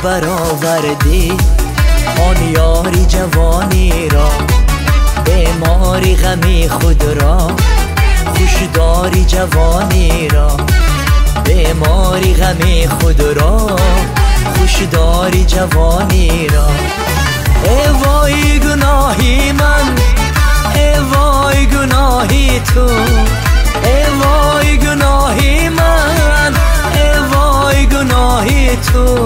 برآوردی آن یاری جوانی را، بیماری غمی خود را خوش داری جوانی را، بیماری غمی خود را خوش داری جوانی را. ای وای گناهی من، ای وای گناهی تو، ای وای گناهی من، ای وای گناهی تو.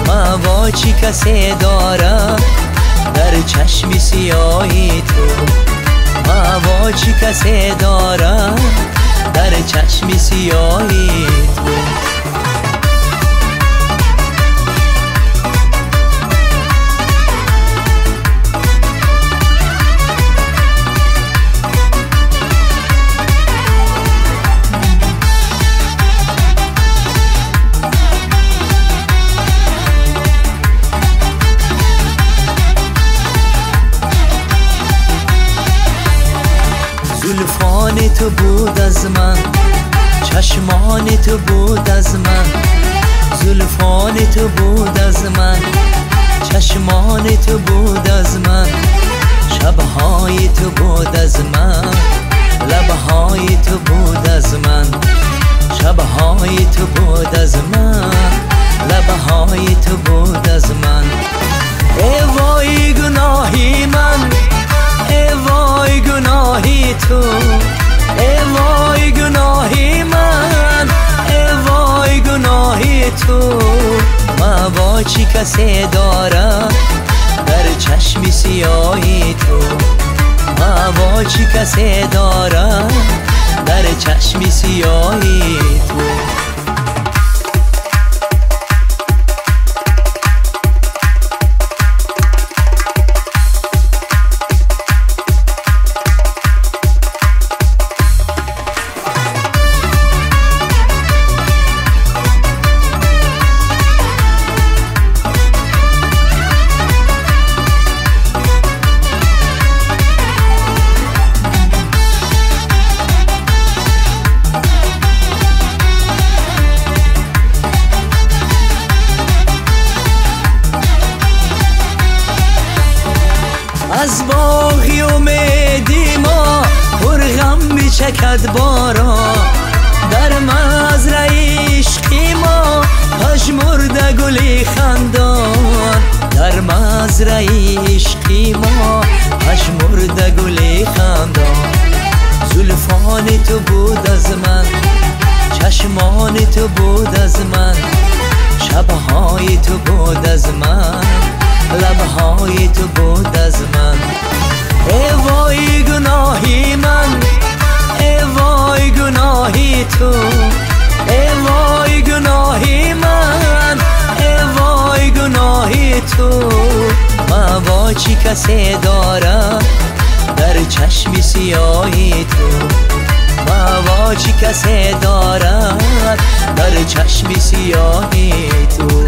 موا چی کسی داره در چشم سیاهی تو، موا چی کسی داره در چشم سیاهی تو. زلفان تو بود از من، چشمان تو بود از من، زلفان تو بود از من، چشمان تو بود از من، شبهای تو بود از من، لبهای تو بود از من، شبهای تو بود از من، لبهای تو بود از من. ای وای گناهی من، ای وای گناهی تو، ای وای گناهی من، ای وای گناهی تو. موا چی کسی داره در چشم سیاهی تو، موا چی کسی داره در چشم سیاهی تو. از باغی امیدی ما پرغم میچکد باران، در مزرعه عشقی ما پژمرده گلی خندان، در مزرعه عشقی ما پژمرده گلی خندان. زلفان تو بود از من، چشمان تو بود از من، شبهای تو بود از من، لبهای تو بود از من. ای وای گناهی من، ای وای گناهی تو، ای وای گناهی من، ای وای گناهی تو. موا چی کسی داره در چشم سیاهی تو، موا چی کسی داره در چشم سیاهی تو.